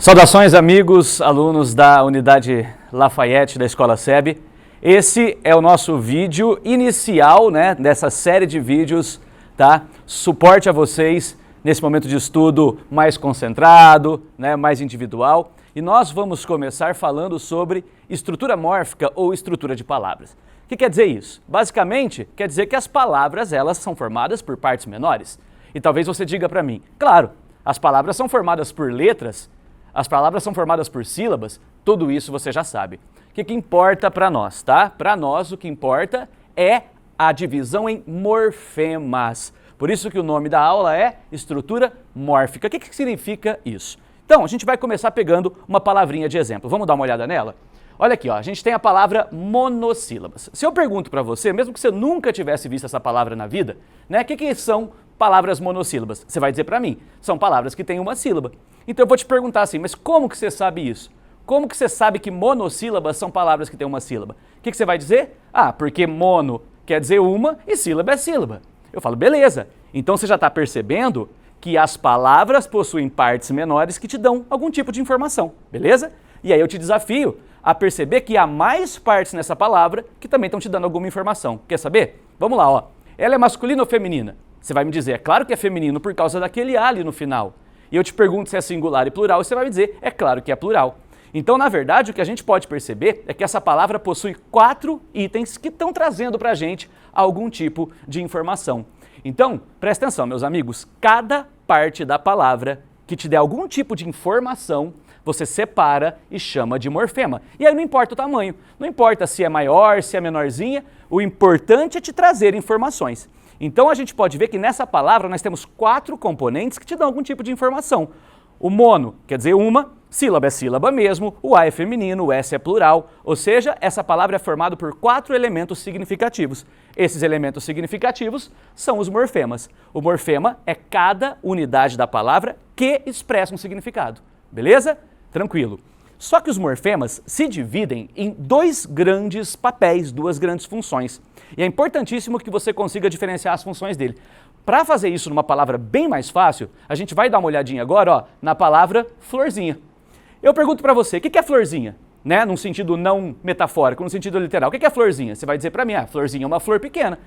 Saudações, amigos, alunos da Unidade Lafayette da Escola SEB. Esse é o nosso vídeo inicial, dessa série de vídeos, tá? Suporte a vocês nesse momento de estudo mais concentrado, mais individual. E nós vamos começar falando sobre estrutura mórfica ou estrutura de palavras. O que quer dizer isso? Basicamente, quer dizer que as palavras, elas são formadas por partes menores. E talvez você diga para mim, claro, as palavras são formadas por letras, as palavras são formadas por sílabas, tudo isso você já sabe. O que importa para nós, tá? Para nós o que importa é a divisão em morfemas. Por isso que o nome da aula é estrutura mórfica. O que significa isso? Então, a gente vai começar pegando uma palavrinha de exemplo. Vamos dar uma olhada nela? Olha aqui, ó, a gente tem a palavra monossílabas. Se eu pergunto para você, mesmo que você nunca tivesse visto essa palavra na vida, o que são palavras monossílabas? Você vai dizer para mim, são palavras que têm uma sílaba. Então eu vou te perguntar assim, mas como que você sabe isso? Como que você sabe que monossílabas são palavras que têm uma sílaba? O que você vai dizer? Ah, porque mono quer dizer uma e sílaba é sílaba. Eu falo, beleza. Então você já está percebendo que as palavras possuem partes menores que te dão algum tipo de informação, beleza? E aí eu te desafio a perceber que há mais partes nessa palavra que também estão te dando alguma informação. Quer saber? Vamos lá, ó. Ela é masculina ou feminina? Você vai me dizer, é claro que é feminino por causa daquele A ali no final. E eu te pergunto se é singular e plural, e você vai me dizer, é claro que é plural. Então, na verdade, o que a gente pode perceber é que essa palavra possui 4 itens que estão trazendo para a gente algum tipo de informação. Então, presta atenção, meus amigos, cada parte da palavra que te der algum tipo de informação, você separa e chama de morfema. E aí não importa o tamanho, não importa se é maior, se é menorzinha, o importante é te trazer informações. Então a gente pode ver que nessa palavra nós temos 4 componentes que te dão algum tipo de informação. O mono quer dizer uma, sílaba é sílaba mesmo, o A é feminino, o S é plural, ou seja, essa palavra é formada por 4 elementos significativos. Esses elementos significativos são os morfemas. O morfema é cada unidade da palavra que expressa um significado, beleza? Tranquilo. Só que os morfemas se dividem em 2 grandes papéis, 2 grandes funções. E é importantíssimo que você consiga diferenciar as funções dele. Para fazer isso numa palavra bem mais fácil, a gente vai dar uma olhadinha agora, ó, na palavra florzinha. Eu pergunto para você, o que é florzinha? Num sentido não metafórico, no sentido literal. O que é florzinha? Você vai dizer para mim, florzinha é uma flor pequena.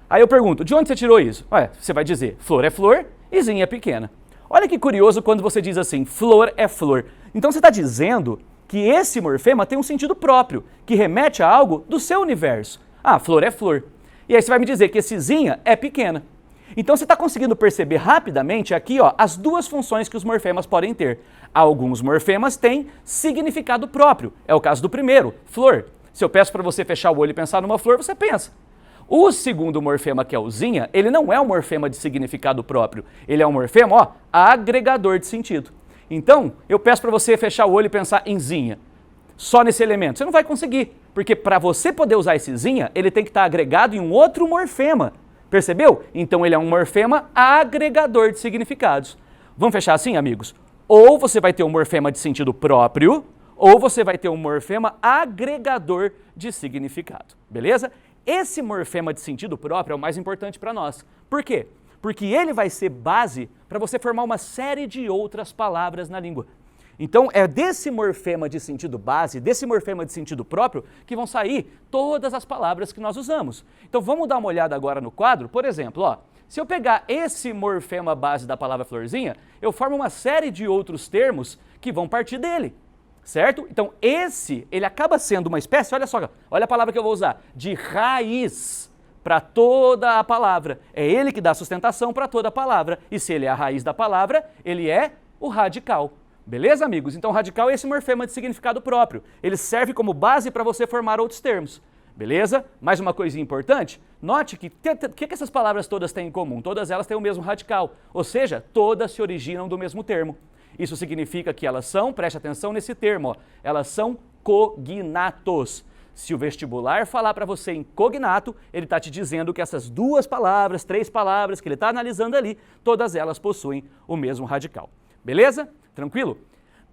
Aí eu pergunto, de onde você tirou isso? Você vai dizer, flor é flor e zinha é pequena. Olha que curioso quando você diz assim, flor é flor. Então você está dizendo que esse morfema tem um sentido próprio, que remete a algo do seu universo. Flor é flor. E aí você vai me dizer que esse zinha é pequena. Então você está conseguindo perceber rapidamente aqui, ó, as 2 funções que os morfemas podem ter. Alguns morfemas têm significado próprio. É o caso do primeiro, flor. Se eu peço para você fechar o olho e pensar numa flor, você pensa. O segundo morfema, que é o zinha, ele não é um morfema de significado próprio. Ele é um morfema, ó, agregador de sentido. Então, eu peço para você fechar o olho e pensar em zinha. Só nesse elemento. Você não vai conseguir, porque para você poder usar esse zinha, ele tem que estar agregado em um outro morfema. Percebeu? Então ele é um morfema agregador de significados. Vamos fechar assim, amigos? Ou você vai ter um morfema de sentido próprio, ou você vai ter um morfema agregador de significado. Beleza? Esse morfema de sentido próprio é o mais importante para nós. Por quê? Porque ele vai ser base para você formar uma série de outras palavras na língua. Então é desse morfema de sentido base, desse morfema de sentido próprio, que vão sair todas as palavras que nós usamos. Então vamos dar uma olhada agora no quadro. Por exemplo, ó, se eu pegar esse morfema base da palavra florzinha, eu formo uma série de outros termos que vão partir dele. Certo? Então ele acaba sendo uma espécie, olha só, olha a palavra que eu vou usar, de raiz para toda a palavra. É ele que dá sustentação para toda a palavra. E se ele é a raiz da palavra, ele é o radical. Beleza, amigos? Então, radical é esse morfema de significado próprio. Ele serve como base para você formar outros termos. Beleza? Mais uma coisinha importante. Note que o que essas palavras todas têm em comum? Todas elas têm o mesmo radical. Ou seja, todas se originam do mesmo termo. Isso significa que elas são, preste atenção nesse termo, ó, elas são cognatos. Se o vestibular falar para você em cognato, ele está te dizendo que essas 2 palavras, 3 palavras que ele está analisando ali, todas elas possuem o mesmo radical. Beleza? Tranquilo?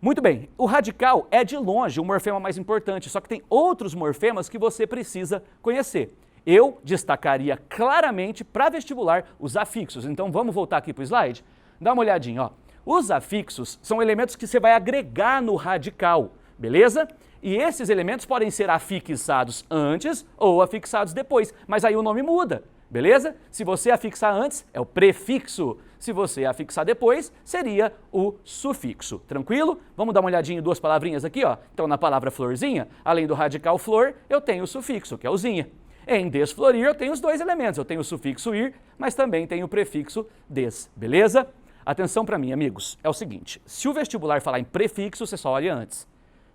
Muito bem, o radical é de longe o morfema mais importante, só que tem outros morfemas que você precisa conhecer. Eu destacaria claramente para vestibular os afixos. Então vamos voltar aqui para o slide? Dá uma olhadinha, ó. Os afixos são elementos que você vai agregar no radical, beleza? E esses elementos podem ser afixados antes ou afixados depois, mas aí o nome muda, beleza? Se você afixar antes, é o prefixo. Se você afixar depois, seria o sufixo. Tranquilo? Vamos dar uma olhadinha em duas palavrinhas aqui, ó. Então, na palavra florzinha, além do radical flor, eu tenho o sufixo, que é o zinha. Em desflorir, eu tenho os dois elementos. Eu tenho o sufixo ir, mas também tenho o prefixo des, beleza? Atenção para mim, amigos. É o seguinte, se o vestibular falar em prefixo, você só olha antes.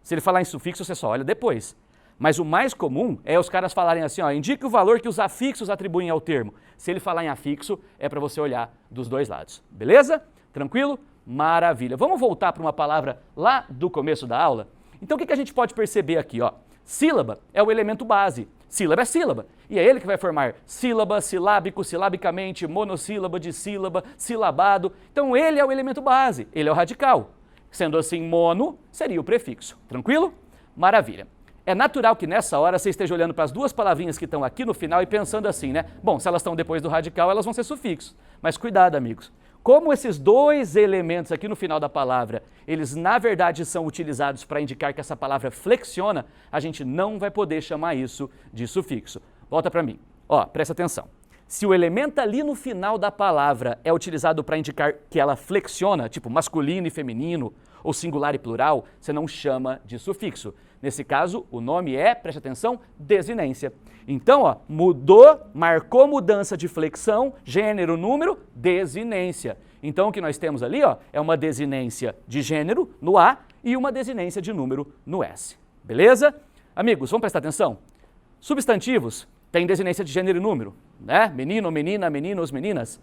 Se ele falar em sufixo, você só olha depois. Mas o mais comum é os caras falarem assim, ó, indique o valor que os afixos atribuem ao termo. Se ele falar em afixo, é para você olhar dos dois lados. Beleza? Tranquilo? Maravilha. Vamos voltar para uma palavra lá do começo da aula? Então o que a gente pode perceber aqui, ó? Sílaba é o elemento base. Sílaba é sílaba. E é ele que vai formar sílaba, silábico, silabicamente, monossílaba, dissílaba, silabado. Então ele é o elemento base, ele é o radical. Sendo assim, mono seria o prefixo. Tranquilo? Maravilha. É natural que nessa hora você esteja olhando para as duas palavrinhas que estão aqui no final e pensando assim, né? Bom, se elas estão depois do radical, elas vão ser sufixos. Mas cuidado, amigos. Como esses dois elementos aqui no final da palavra, eles na verdade são utilizados para indicar que essa palavra flexiona, a gente não vai poder chamar isso de sufixo. Volta para mim. Ó, presta atenção. Se o elemento ali no final da palavra é utilizado para indicar que ela flexiona, tipo masculino e feminino, ou singular e plural, você não chama de sufixo. Nesse caso, o nome é, preste atenção, desinência. Então, ó, mudou, marcou mudança de flexão, gênero, número, desinência. Então, o que nós temos ali, ó, é uma desinência de gênero no A e uma desinência de número no S. Beleza? Amigos, vamos prestar atenção? Substantivos têm desinência de gênero e número, né? Menino, menina, meninos, meninas.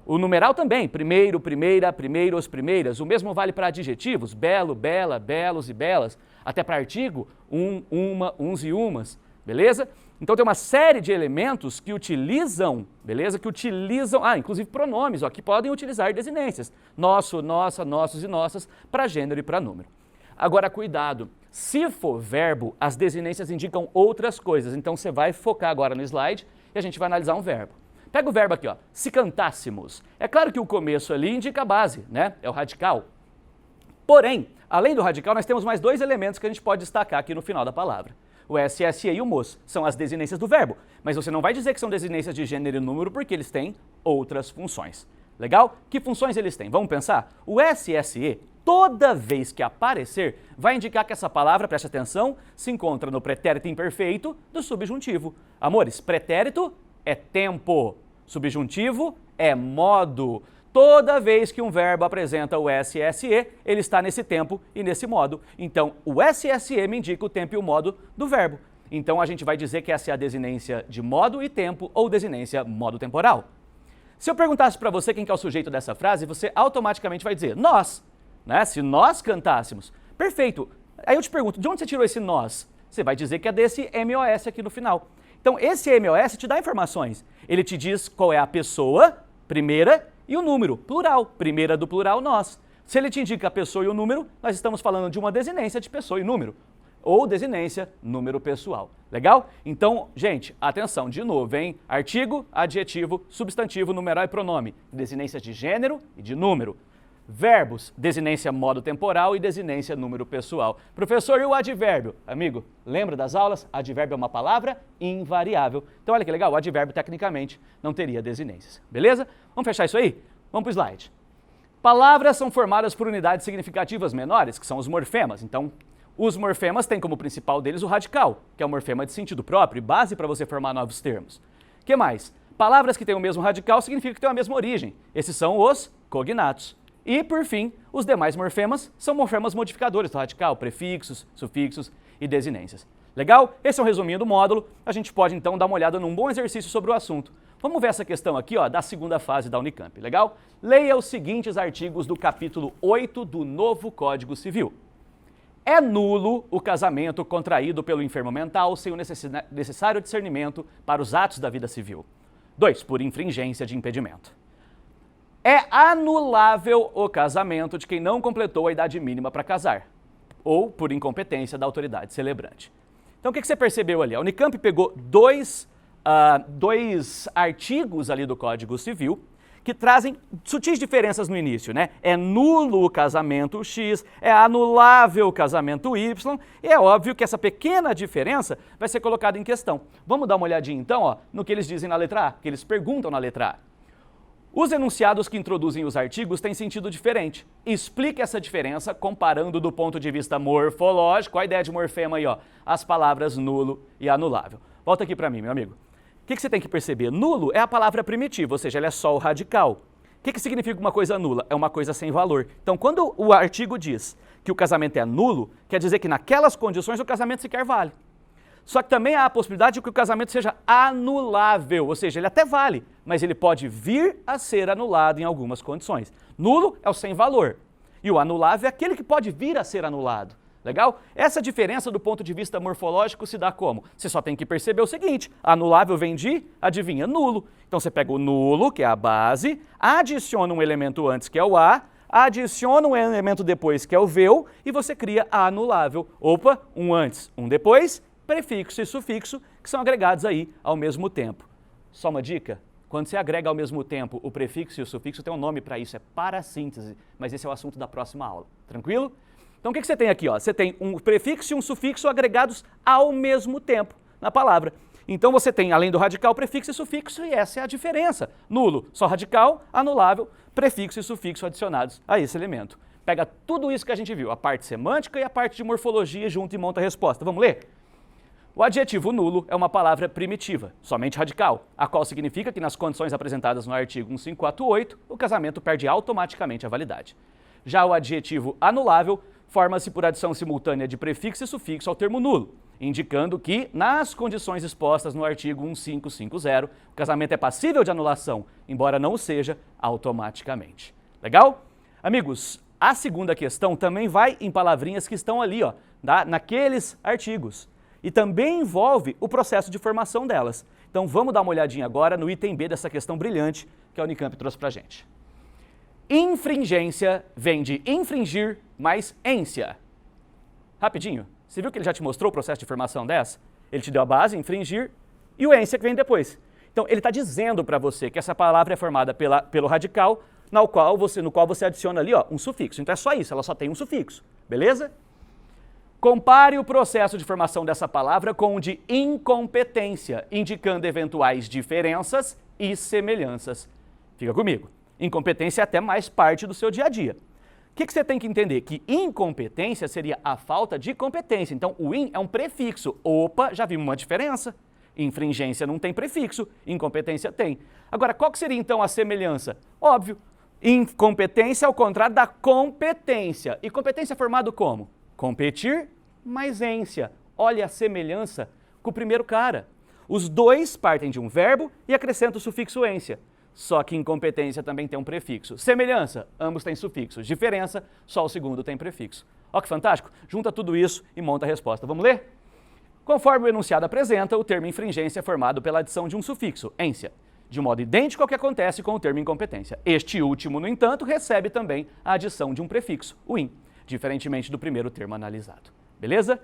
O numeral também, primeiro, primeira, primeiros, primeiras. O mesmo vale para adjetivos, belo, bela, belos e belas. Até para artigo, uma, uns e umas, beleza? Então tem uma série de elementos que utilizam, beleza? Que utilizam, inclusive pronomes, ó, que podem utilizar desinências. Nosso, nossa, nossos e nossas, para gênero e para número. Agora, cuidado, se for verbo, as desinências indicam outras coisas. Então você vai focar agora no slide e a gente vai analisar um verbo. Pega o verbo aqui, ó, se cantássemos. É claro que o começo ali indica a base, né? É o radical. Porém, além do radical, nós temos mais dois elementos que a gente pode destacar aqui no final da palavra. O SSE e o MOS são as desinências do verbo, mas você não vai dizer que são desinências de gênero e número porque eles têm outras funções. Legal? Que funções eles têm? Vamos pensar? O SSE, toda vez que aparecer, vai indicar que essa palavra, preste atenção, se encontra no pretérito imperfeito do subjuntivo. Amores, pretérito é tempo, subjuntivo é modo. Toda vez que um verbo apresenta o SSE, ele está nesse tempo e nesse modo. Então, o SSE me indica o tempo e o modo do verbo. Então, a gente vai dizer que essa é a desinência de modo e tempo ou desinência modo temporal. Se eu perguntasse para você quem que é o sujeito dessa frase, você automaticamente vai dizer nós, né? Se nós cantássemos. Perfeito. Aí eu te pergunto, de onde você tirou esse nós? Você vai dizer que é desse MOS aqui no final. Então, esse MOS te dá informações. Ele te diz qual é a pessoa, primeira, e o número, plural, primeira do plural, nós. Se ele te indica a pessoa e o número, nós estamos falando de uma desinência de pessoa e número, ou desinência número pessoal. Legal? Então, gente, atenção, de novo, hein? Artigo, adjetivo, substantivo, numeral e pronome. Desinências de gênero e de número. Verbos, desinência modo temporal e desinência número pessoal. Professor, e o advérbio? Amigo, lembra das aulas? Advérbio é uma palavra invariável. Então olha que legal, o advérbio tecnicamente não teria desinências. Beleza? Vamos fechar isso aí? Vamos para o slide. Palavras são formadas por unidades significativas menores, que são os morfemas. Então, os morfemas têm como principal deles o radical, que é o morfema de sentido próprio e base para você formar novos termos. O que mais? Palavras que têm o mesmo radical significam que têm a mesma origem. Esses são os cognatos. E, por fim, os demais morfemas são morfemas modificadores do radical, prefixos, sufixos e desinências. Legal? Esse é um resuminho do módulo. A gente pode, então, dar uma olhada num bom exercício sobre o assunto. Vamos ver essa questão aqui, ó, da segunda fase da Unicamp, legal? Leia os seguintes artigos do capítulo 8 do novo Código Civil. É nulo o casamento contraído pelo enfermo mental sem o necessário discernimento para os atos da vida civil. 2. Por infringência de impedimento. É anulável o casamento de quem não completou a idade mínima para casar, ou por incompetência da autoridade celebrante. Então, o que você percebeu ali? A Unicamp pegou dois artigos ali do Código Civil que trazem sutis diferenças no início, né? É nulo o casamento X, é anulável o casamento Y, e é óbvio que essa pequena diferença vai ser colocada em questão. Vamos dar uma olhadinha então, ó, no que eles dizem na letra A, que eles perguntam na letra A. Os enunciados que introduzem os artigos têm sentido diferente. Explique essa diferença comparando do ponto de vista morfológico, a ideia de morfema aí, ó, as palavras nulo e anulável. Volta aqui para mim, meu amigo. O que você tem que perceber? Nulo é a palavra primitiva, ou seja, ela é só o radical. O que significa uma coisa nula? É uma coisa sem valor. Então, quando o artigo diz que o casamento é nulo, quer dizer que naquelas condições o casamento sequer vale. Só que também há a possibilidade de que o casamento seja anulável, ou seja, ele até vale, mas ele pode vir a ser anulado em algumas condições. Nulo é o sem valor, e o anulável é aquele que pode vir a ser anulado. Legal? Essa diferença do ponto de vista morfológico se dá como? Você só tem que perceber o seguinte, anulável vem de, adivinha, nulo. Então você pega o nulo, que é a base, adiciona um elemento antes, que é o a, adiciona um elemento depois, que é o vel, e você cria a anulável. Opa, um antes, um depois, prefixo e sufixo, que são agregados aí ao mesmo tempo. Só uma dica, quando você agrega ao mesmo tempo o prefixo e o sufixo, tem um nome para isso, é parassíntese, mas esse é o assunto da próxima aula. Tranquilo? Então o que você tem aqui? Ó? Você tem um prefixo e um sufixo agregados ao mesmo tempo na palavra. Então você tem, além do radical, prefixo e sufixo, e essa é a diferença. Nulo, só radical, anulável, prefixo e sufixo adicionados a esse elemento. Pega tudo isso que a gente viu, a parte semântica e a parte de morfologia junto e monta a resposta. Vamos ler? O adjetivo nulo é uma palavra primitiva, somente radical, a qual significa que nas condições apresentadas no artigo 1548, o casamento perde automaticamente a validade. Já o adjetivo anulável forma-se por adição simultânea de prefixo e sufixo ao termo nulo, indicando que, nas condições expostas no artigo 1550, o casamento é passível de anulação, embora não o seja automaticamente. Legal? Amigos, a segunda questão também vai em palavrinhas que estão ali, ó, naqueles artigos. E também envolve o processo de formação delas. Então vamos dar uma olhadinha agora no item B dessa questão brilhante que a Unicamp trouxe pra gente. Infringência vem de infringir mais ência. Rapidinho, você viu que ele já te mostrou o processo de formação dessa? Ele te deu a base, infringir, e o ência que vem depois. Então ele está dizendo para você que essa palavra é formada pelo radical, no qual você adiciona ali, ó, um sufixo. Então é só isso, ela só tem um sufixo, beleza? Compare o processo de formação dessa palavra com o de incompetência, indicando eventuais diferenças e semelhanças. Fica comigo. Incompetência é até mais parte do seu dia a dia. O que você tem que entender? Que incompetência seria a falta de competência. Então, o in é um prefixo. Opa, já vimos uma diferença. Infringência não tem prefixo, incompetência tem. Agora, qual que seria então a semelhança? Óbvio, incompetência é o contrário da competência. E competência é formado como? Competir mais ência. Olha a semelhança com o primeiro cara. Os dois partem de um verbo e acrescentam o sufixo ência. Só que incompetência também tem um prefixo. Semelhança, ambos têm sufixos. Diferença, só o segundo tem prefixo. Ó que fantástico. Junta tudo isso e monta a resposta. Vamos ler? Conforme o enunciado apresenta, o termo infringência é formado pela adição de um sufixo, ência, de modo idêntico ao que acontece com o termo incompetência. Este último, no entanto, recebe também a adição de um prefixo, o in, diferentemente do primeiro termo analisado. Beleza?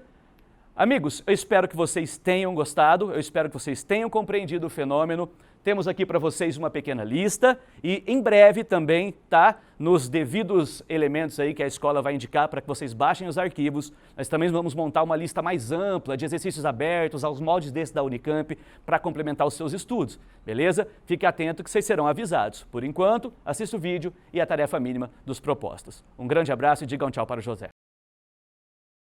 Amigos, eu espero que vocês tenham gostado, eu espero que vocês tenham compreendido o fenômeno. Temos aqui para vocês uma pequena lista e em breve também, tá? Nos devidos elementos aí que a escola vai indicar para que vocês baixem os arquivos, nós também vamos montar uma lista mais ampla de exercícios abertos aos moldes desse da Unicamp para complementar os seus estudos, beleza? Fique atento que vocês serão avisados. Por enquanto, assista o vídeo e a tarefa mínima dos propostos. Um grande abraço e diga um tchau para o José.